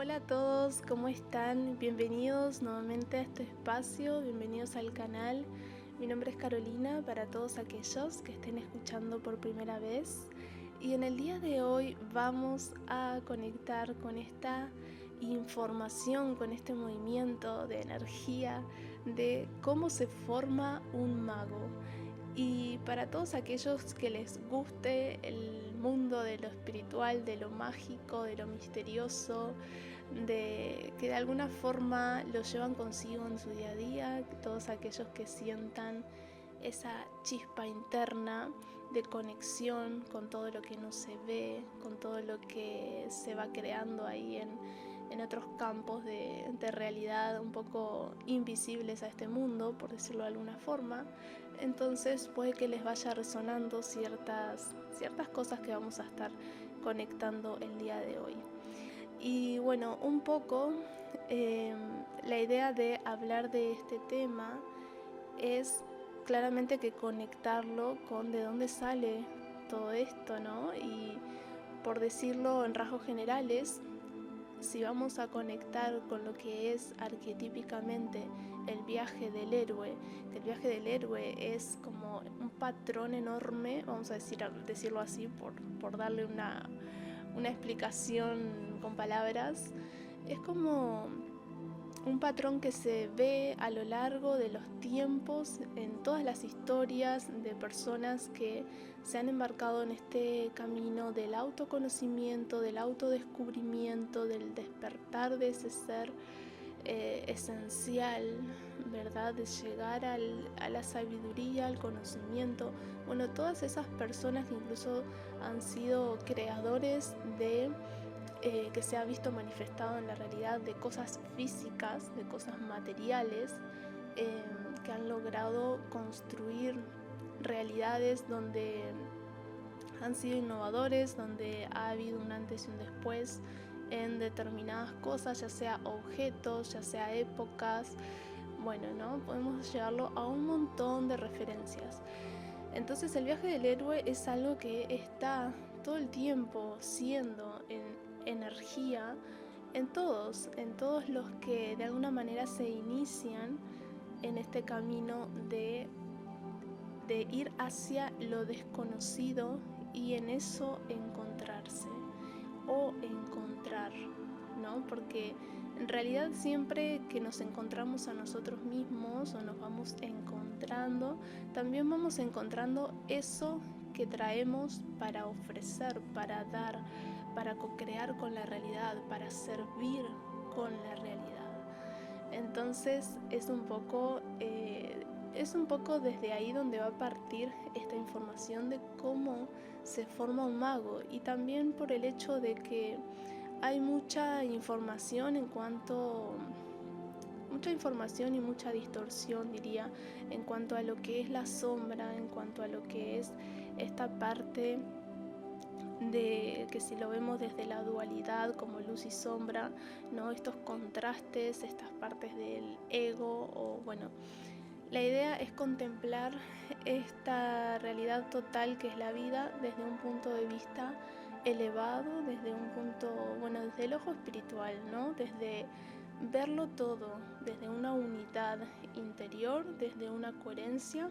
Hola a todos, ¿cómo están? Bienvenidos nuevamente a este espacio, bienvenidos al canal. Mi nombre es Carolina para todos aquellos que estén escuchando por primera vez. Y en el día de hoy vamos a conectar con esta información, con este movimiento de energía de cómo se forma un mago. Y para todos aquellos que les guste el mundo de lo espiritual, de lo mágico, de lo misterioso, de que de alguna forma lo llevan consigo en su día a día, todos aquellos que sientan esa chispa interna de conexión con todo lo que no se ve, con todo lo que se va creando ahí en otros campos de realidad un poco invisibles a este mundo, por decirlo de alguna forma. Entonces puede que les vaya resonando ciertas cosas que vamos a estar conectando el día de hoy. Y bueno, un poco la idea de hablar de este tema es claramente que conectarlo con de dónde sale todo esto, ¿no? Y por decirlo en rasgos generales, si vamos a conectar con lo que es arquetípicamente el viaje del héroe, que el viaje del héroe es como un patrón enorme, vamos a decirlo así, por darle una explicación con palabras, es como un patrón que se ve a lo largo de los tiempos en todas las historias de personas que se han embarcado en este camino del autoconocimiento, del autodescubrimiento, del despertar de ese ser esencial, ¿verdad? De llegar a la sabiduría, al conocimiento. Bueno, todas esas personas que incluso han sido creadores de que se ha visto manifestado en la realidad de cosas físicas, de cosas materiales, eh, que han logrado construir realidades donde han sido innovadores, donde ha habido un antes y un después en determinadas cosas, ya sea objetos, ya sea épocas. Bueno, ¿no? Podemos llevarlo a un montón de referencias. Entonces el viaje del héroe es algo que está todo el tiempo siendo en energía en todos los que de alguna manera se inician en este camino de ir hacia lo desconocido y en eso encontrarse o encontrar, ¿no? Porque en realidad siempre que nos encontramos a nosotros mismos o nos vamos encontrando, también vamos encontrando eso que traemos para ofrecer, para dar, para co-crear con la realidad, para servir con la realidad. Entonces es un poco desde ahí donde va a partir esta información de cómo se forma un mago, y también por el hecho de que hay mucha información mucha información y mucha distorsión, diría, en cuanto a lo que es la sombra, en cuanto a lo que es esta parte de que si lo vemos desde la dualidad como luz y sombra, ¿no? Estos contrastes, estas partes del ego, o bueno, la idea es contemplar esta realidad total que es la vida desde un punto de vista elevado, desde un punto, bueno, desde el ojo espiritual, ¿no? Desde verlo todo, desde una unidad interior, desde una coherencia.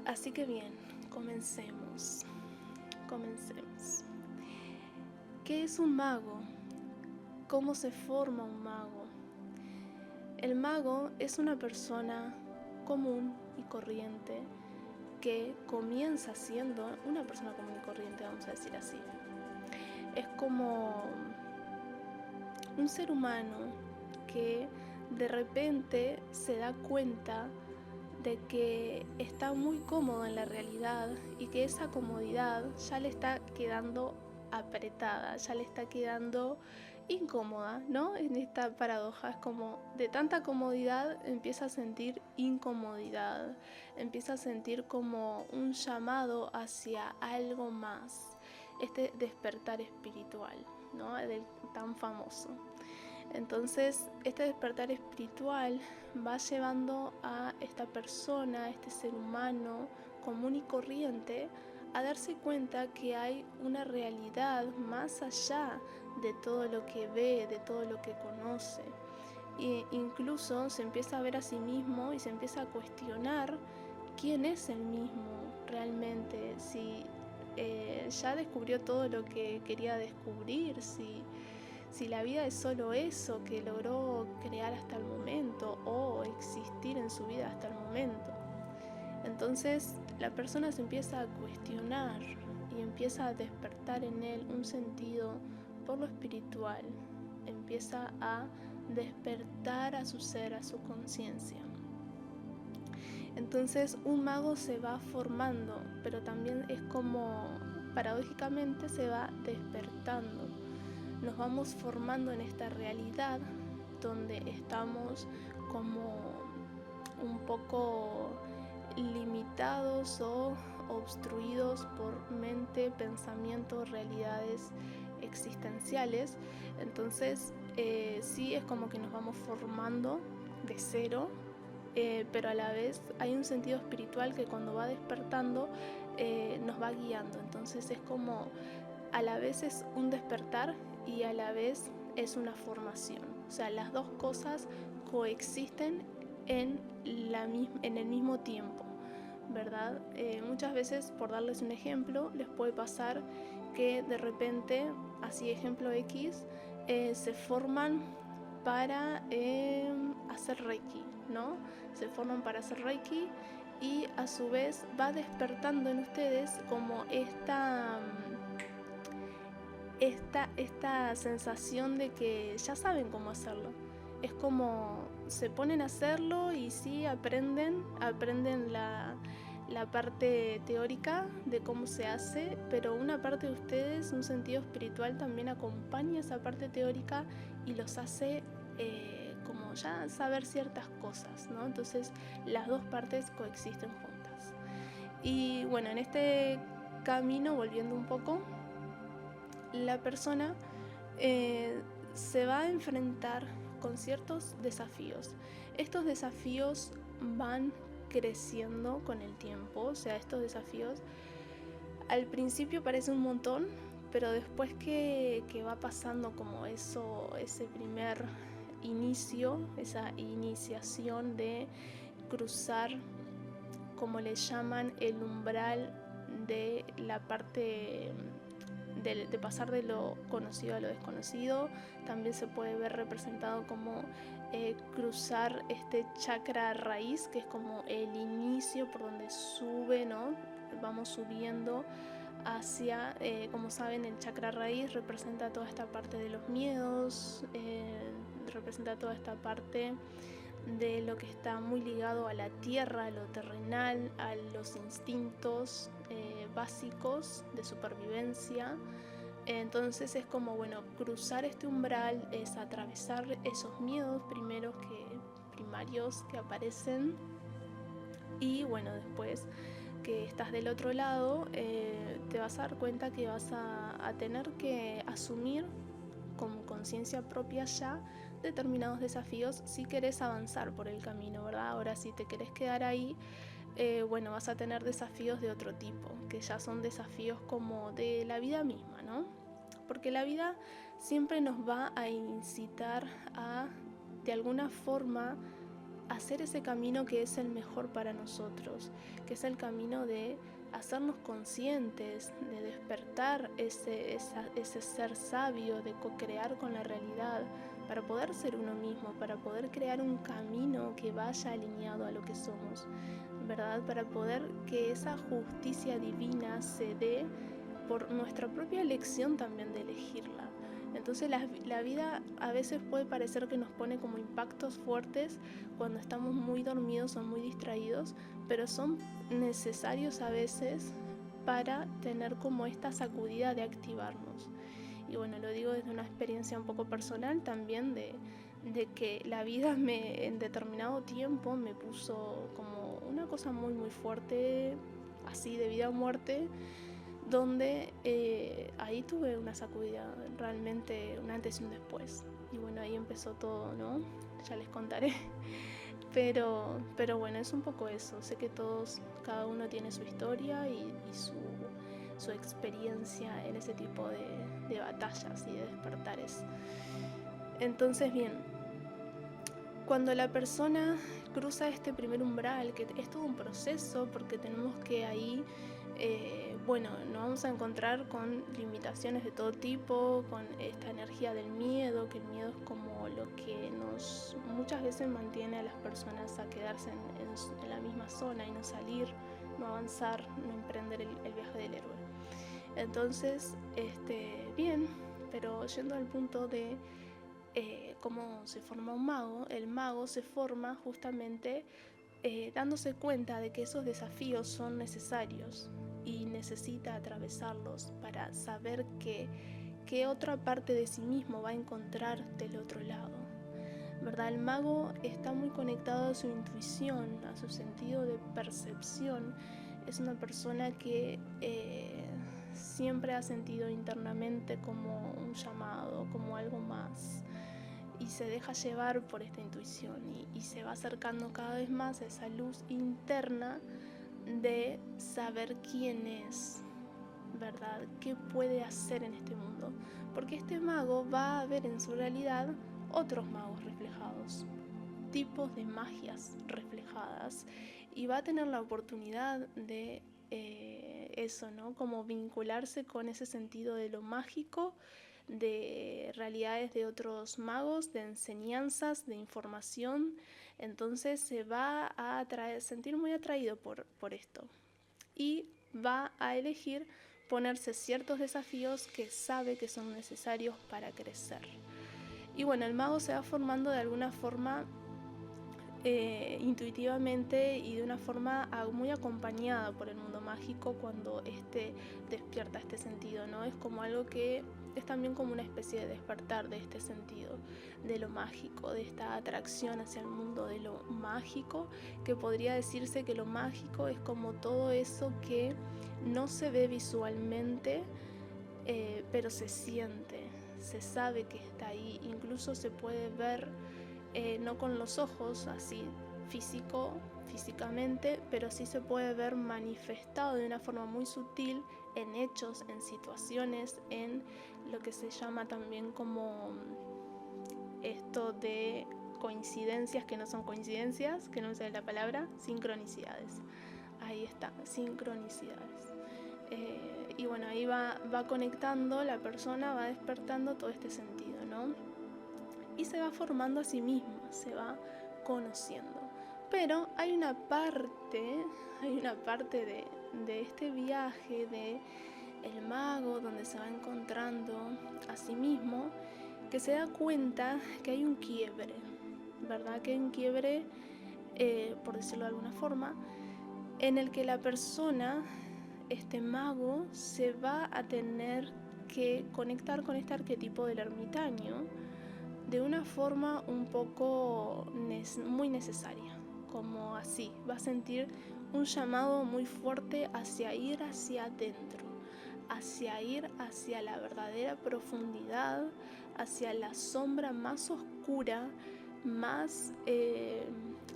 Así que bien, comencemos. Comencemos. ¿Qué es un mago? ¿Cómo se forma un mago? El mago es una persona común y corriente que comienza siendo una persona común y corriente, vamos a decir así. Es como un ser humano que de repente se da cuenta de que está muy cómodo en la realidad y que esa comodidad ya le está quedando apretada, ya le está quedando incómoda, ¿no? En esta paradoja es como de tanta comodidad empieza a sentir incomodidad, empieza a sentir como un llamado hacia algo más, este despertar espiritual, ¿no? Del tan famoso. Entonces, este despertar espiritual va llevando a esta persona, a este ser humano común y corriente, a darse cuenta que hay una realidad más allá de todo lo que ve, de todo lo que conoce. E incluso se empieza a ver a sí mismo y se empieza a cuestionar quién es el mismo realmente, si ya descubrió todo lo que quería descubrir, si la vida es solo eso que logró crear hasta el momento o existir en su vida hasta el momento. Entonces la persona se empieza a cuestionar y empieza a despertar en él un sentido por lo espiritual, empieza a despertar a su ser, a su conciencia. Entonces un mago se va formando, pero también es como paradójicamente se va despertando. Nos vamos formando en esta realidad donde estamos como un poco limitados o obstruidos por mente, pensamientos, realidades existenciales. Entonces sí es como que nos vamos formando de cero, pero a la vez hay un sentido espiritual que cuando va despertando nos va guiando. Entonces es como a la vez es un despertar y a la vez es una formación. O sea, las dos cosas coexisten en el mismo tiempo, ¿verdad? Muchas veces, por darles un ejemplo, les puede pasar que de repente, así ejemplo X, se forman para hacer Reiki, ¿no? Se forman para hacer Reiki y a su vez va despertando en ustedes como esta sensación de que ya saben cómo hacerlo. Es como se ponen a hacerlo y sí aprenden la parte teórica de cómo se hace, pero una parte de ustedes, un sentido espiritual también acompaña esa parte teórica y los hace como ya saber ciertas cosas, ¿no? Entonces las dos partes coexisten juntas. Y bueno, en este camino, volviendo un poco, la persona se va a enfrentar con ciertos desafíos. Estos desafíos van creciendo con el tiempo, o sea, estos desafíos al principio parece un montón, pero después que va pasando como eso, ese primer inicio, esa iniciación de cruzar, como le llaman, el umbral de la parte de pasar de lo conocido a lo desconocido, también se puede ver representado como cruzar este chakra raíz, que es como el inicio por donde sube, ¿no? Vamos subiendo hacia, como saben, el chakra raíz representa toda esta parte de los miedos, representa toda esta parte de lo que está muy ligado a la tierra, a lo terrenal, a los instintos básicos de supervivencia. Entonces es como, bueno, cruzar este umbral es atravesar esos miedos primarios que aparecen, y bueno, después que estás del otro lado te vas a dar cuenta que vas a tener que asumir con conciencia propia ya determinados desafíos si querés avanzar por el camino, ¿verdad? Ahora, si te querés quedar ahí, bueno, vas a tener desafíos de otro tipo, que ya son desafíos como de la vida misma, ¿no? Porque la vida siempre nos va a incitar a, de alguna forma, hacer ese camino que es el mejor para nosotros, que es el camino de hacernos conscientes, de despertar ese ser sabio, de co-crear con la realidad, para poder ser uno mismo, para poder crear un camino que vaya alineado a lo que somos, ¿verdad? Para poder que esa justicia divina se dé por nuestra propia elección también de elegirla. Entonces la vida a veces puede parecer que nos pone como impactos fuertes cuando estamos muy dormidos o muy distraídos, pero son necesarios a veces para tener como esta sacudida de activarnos. Y bueno, lo digo desde una experiencia un poco personal también de que la vida en determinado tiempo me puso como una cosa muy muy fuerte, así de vida o muerte, donde ahí tuve una sacudida, realmente un antes y un después. Y bueno, ahí empezó todo, ¿no? Ya les contaré. Pero bueno, es un poco eso. Sé que cada uno tiene su historia y su experiencia en ese tipo de batallas y de despertares. Entonces, bien, cuando la persona cruza este primer umbral, que es todo un proceso, porque tenemos que ahí, nos vamos a encontrar con limitaciones de todo tipo, con esta energía del miedo, que el miedo es como lo que nos muchas veces mantiene a las personas a quedarse en la misma zona y no salir, no avanzar, no emprender el viaje del héroe. Entonces, bien, pero yendo al punto de cómo se forma un mago, el mago se forma justamente dándose cuenta de que esos desafíos son necesarios y necesita atravesarlos para saber qué otra parte de sí mismo va a encontrar del otro lado, ¿verdad? El mago está muy conectado a su intuición, a su sentido de percepción. Es una persona que siempre ha sentido internamente como un llamado, como algo más, y se deja llevar por esta intuición y se va acercando cada vez más a esa luz interna de saber quién es, ¿verdad? ¿Qué puede hacer en este mundo? Porque este mago va a ver en su realidad otros magos reflejados, tipos de magias reflejadas, y va a tener la oportunidad de eso, ¿no? Como vincularse con ese sentido de lo mágico, de realidades de otros magos, de enseñanzas, de información. Entonces se va a sentir muy atraído por esto y va a elegir ponerse ciertos desafíos que sabe que son necesarios para crecer. Y bueno, el mago se va formando de alguna forma intuitivamente y de una forma muy acompañada por el mundo mágico cuando despierta este sentido, ¿no? Es como algo que es también como una especie de despertar de este sentido, de lo mágico, de esta atracción hacia el mundo de lo mágico, que podría decirse que lo mágico es como todo eso que no se ve visualmente, pero se siente, se sabe que está ahí, incluso se puede ver, no con los ojos así físicamente, pero sí se puede ver manifestado de una forma muy sutil en hechos, en situaciones, en lo que se llama también como esto de coincidencias que no son coincidencias, que no me sale la palabra, sincronicidades. Ahí está, sincronicidades. Y bueno, ahí va conectando la persona, va despertando todo este sentido, ¿no? Y se va formando a sí misma, se va conociendo. Pero hay una parte de este viaje de el mago, donde se va encontrando a sí mismo, que se da cuenta que hay un quiebre, ¿verdad? Que hay un quiebre, por decirlo de alguna forma, en el que la persona, este mago, se va a tener que conectar con este arquetipo del ermitaño de una forma un poco muy necesaria, como así, va a sentir un llamado muy fuerte hacia ir hacia adentro, hacia ir hacia la verdadera profundidad, hacia la sombra más oscura, más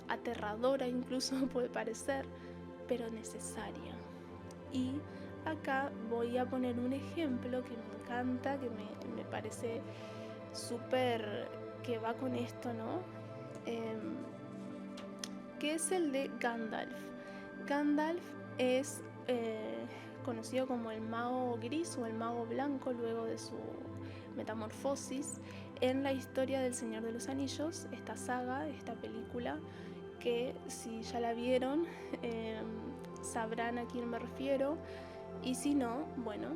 aterradora incluso puede parecer, pero necesaria. Y acá voy a poner un ejemplo que me encanta, que me parece súper que va con esto, ¿no? Que es el de Gandalf. Gandalf es conocido como el mago gris o el mago blanco luego de su metamorfosis en la historia del Señor de los Anillos, esta saga, esta película, que si ya la vieron sabrán a quién me refiero, y si no, bueno,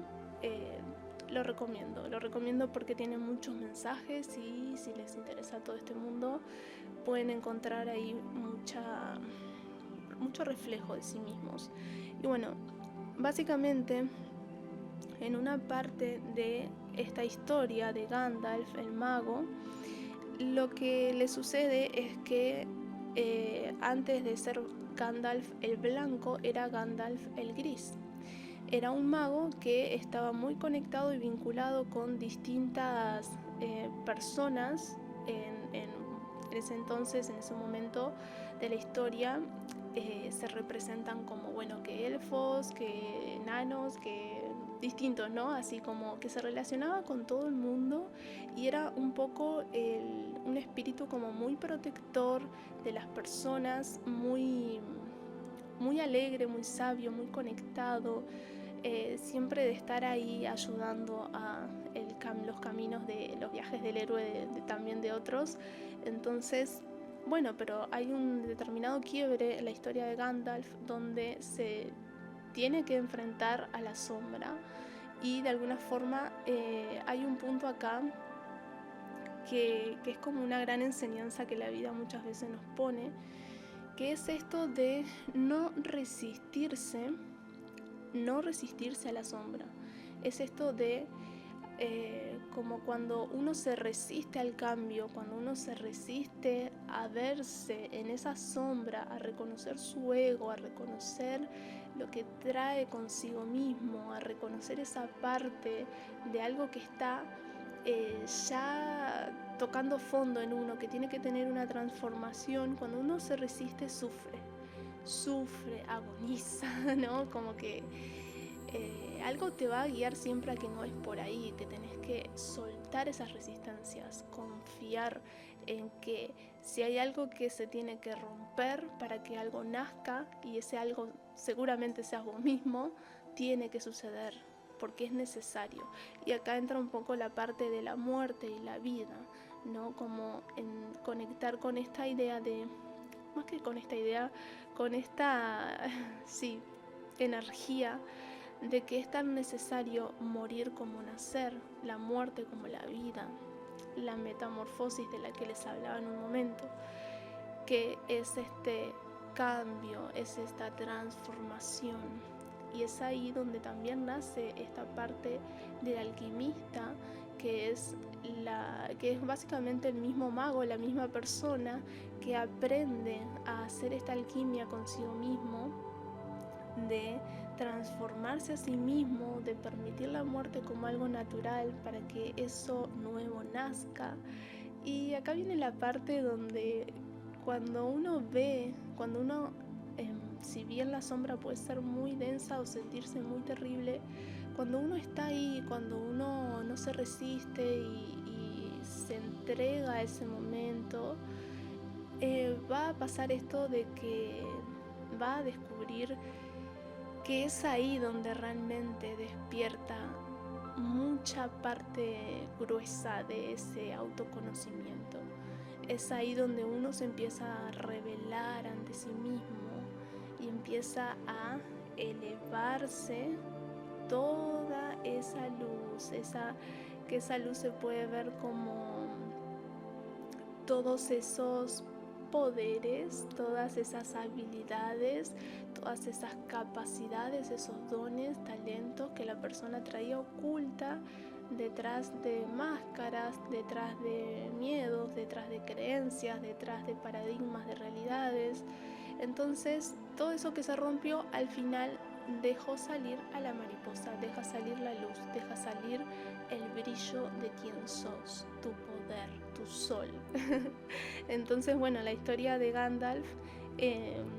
lo recomiendo porque tiene muchos mensajes y si les interesa todo este mundo pueden encontrar ahí mucho reflejo de sí mismos. Y bueno, básicamente en una parte de esta historia de Gandalf, el mago, lo que le sucede es que antes de ser Gandalf el blanco era Gandalf el gris. Era un mago que estaba muy conectado y vinculado con distintas personas en ese entonces, en ese momento de la historia. Se representan como, bueno, que elfos, que enanos, que distintos, ¿no? Así como que se relacionaba con todo el mundo y era un poco un espíritu como muy protector de las personas, muy, muy alegre, muy sabio, muy conectado, siempre de estar ahí ayudando a los caminos de los viajes del héroe, también de otros. Entonces, bueno, pero hay un determinado quiebre en la historia de Gandalf donde se tiene que enfrentar a la sombra y de alguna forma hay un punto acá que es como una gran enseñanza que la vida muchas veces nos pone, que es esto de no resistirse a la sombra. Es esto de como cuando uno se resiste al cambio, cuando uno se resiste a verse en esa sombra, a reconocer su ego, a reconocer lo que trae consigo mismo, a reconocer esa parte de algo que está ya tocando fondo en uno, que tiene que tener una transformación. Cuando uno se resiste, sufre, agoniza, ¿no? Como que algo te va a guiar siempre a que no es por ahí, que tenés que soltar esas resistencias, confiar en que si hay algo que se tiene que romper para que algo nazca, y ese algo seguramente seas vos mismo, tiene que suceder porque es necesario. Y acá entra un poco la parte de la muerte y la vida, ¿no? Como en conectar con esta idea de, más que con esta idea, con esta, sí, energía de que es tan necesario morir como nacer, la muerte como la vida, la metamorfosis de la que les hablaba en un momento, que es este cambio, es esta transformación. Y es ahí donde también nace esta parte del alquimista, que es básicamente el mismo mago, la misma persona que aprende a hacer esta alquimia consigo mismo, de transformarse a sí mismo, de permitir la muerte como algo natural para que eso nuevo nazca. Y acá viene la parte donde cuando uno si bien la sombra puede ser muy densa o sentirse muy terrible, cuando uno está ahí, cuando uno no se resiste y se entrega a ese momento, va a pasar esto de que va a descubrir que es ahí donde realmente despierta mucha parte gruesa de ese autoconocimiento. Es ahí donde uno se empieza a revelar ante sí mismo y empieza a elevarse toda esa luz, que esa luz se puede ver como todos esos poderes, todas esas habilidades, todas esas capacidades, esos dones, talentos que la persona traía oculta detrás de máscaras, detrás de miedos, detrás de creencias, detrás de paradigmas, de realidades. Entonces, todo eso que se rompió al final dejó salir a la mariposa, deja salir la luz, deja salir el brillo de quien sos, tu poder, tu sol. Entonces, bueno, la historia de Gandalf,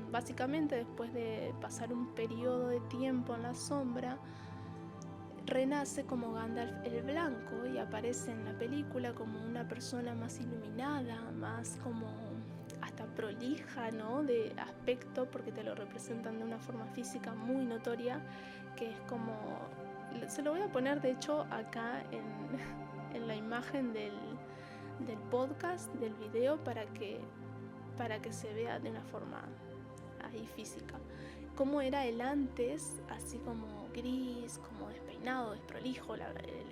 básicamente después de pasar un periodo de tiempo en la sombra, renace como Gandalf el Blanco y aparece en la película como una persona más iluminada, más como hasta prolija, ¿no? De aspecto, porque te lo representan de una forma física muy notoria, que es como, se lo voy a poner de hecho acá en la imagen del podcast, del video, para que se vea de una forma ahí física. Cómo era el antes, así como gris, como despeinado, desprolijo,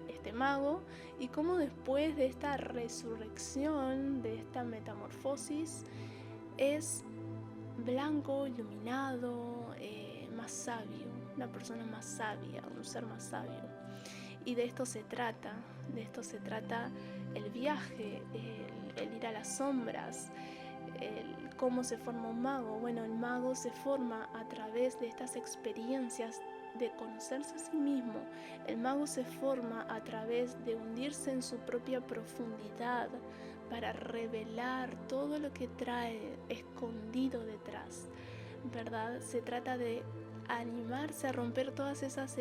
este mago, y cómo después de esta resurrección, de esta metamorfosis, es blanco, iluminado, más sabio, una persona más sabia, un ser más sabio. Y de esto se trata el viaje, el ir a las sombras, cómo se forma un mago. Bueno, el mago se forma a través de estas experiencias de conocerse a sí mismo. El mago se forma a través de hundirse en su propia profundidad para revelar todo lo que trae escondido detrás, ¿verdad? Se trata de animarse a romper todas esas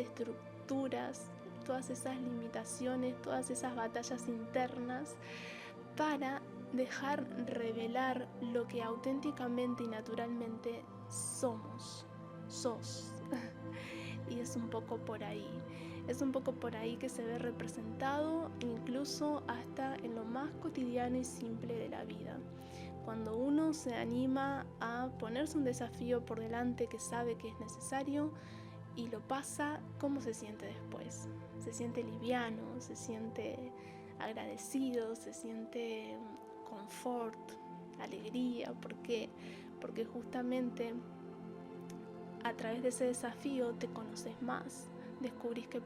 posturas, todas esas limitaciones, todas esas batallas internas, para dejar revelar lo que auténticamente y naturalmente sos. Y es un poco por ahí. Es un poco por ahí que se ve representado incluso hasta en lo más cotidiano y simple de la vida. Cuando uno se anima a ponerse un desafío por delante que sabe que es necesario y lo pasa, ¿cómo se siente después? Se siente liviano, se siente agradecido, se siente confort, alegría. ¿Por qué? Porque justamente a través de ese desafío te conoces más, descubrís que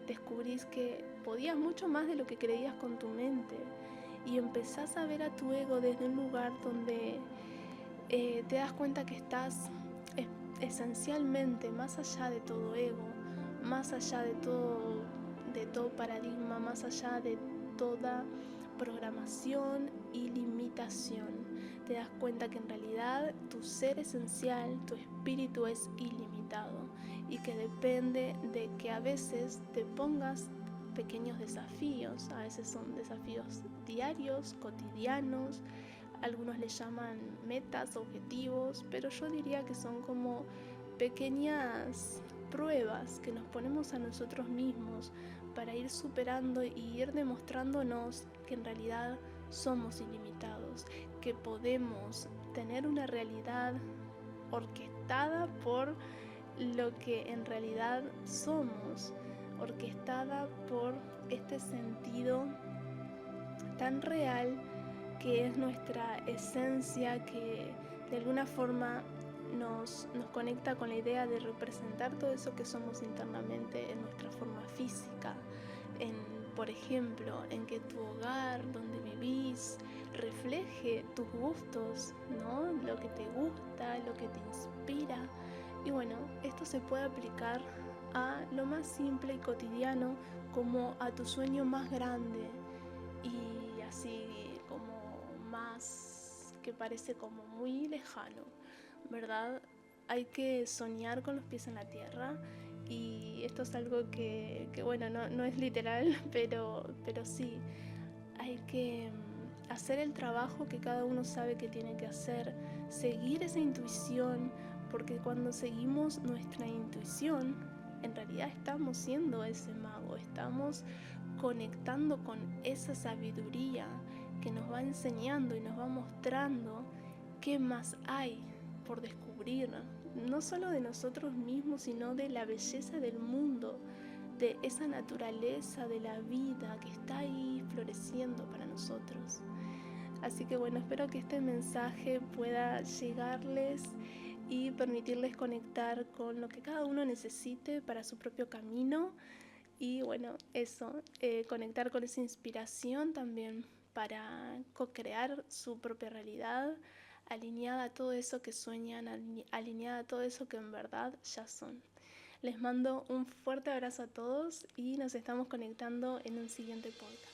descubrís que podías mucho más de lo que creías con tu mente, y empezás a ver a tu ego desde un lugar donde te das cuenta que estás esencialmente más allá de todo ego, más allá de todo paradigma, más allá de toda programación y limitación. Te das cuenta que en realidad tu ser esencial, tu espíritu es ilimitado, y que depende de que a veces te pongas pequeños desafíos. A veces son desafíos diarios, cotidianos, algunos le llaman metas, objetivos, pero yo diría que son como pequeñas pruebas que nos ponemos a nosotros mismos para ir superando y ir demostrándonos que en realidad somos ilimitados, que podemos tener una realidad orquestada por lo que en realidad somos, orquestada por este sentido tan real que es nuestra esencia, que de alguna forma nos conecta con la idea de representar todo eso que somos internamente en nuestra forma física, por ejemplo, en que tu hogar, donde vivís, refleje tus gustos, ¿no? Lo que te gusta, lo que te inspira. Y bueno, esto se puede aplicar a lo más simple y cotidiano, como a tu sueño más grande, y así como más que parece como muy lejano, ¿verdad? Hay que soñar con los pies en la tierra, y esto es algo que bueno, no es literal, pero sí, hay que hacer el trabajo que cada uno sabe que tiene que hacer, seguir esa intuición, porque cuando seguimos nuestra intuición, en realidad estamos siendo ese mago, estamos conectando con esa sabiduría que nos va enseñando y nos va mostrando qué más hay por descubrir, no solo de nosotros mismos, sino de la belleza del mundo, de esa naturaleza de la vida que está ahí floreciendo para nosotros. Así que bueno, espero que este mensaje pueda llegarles y permitirles conectar con lo que cada uno necesite para su propio camino. Y bueno, eso, conectar con esa inspiración también para co-crear su propia realidad, alineada a todo eso que sueñan, alineada a todo eso que en verdad ya son. Les mando un fuerte abrazo a todos y nos estamos conectando en un siguiente podcast.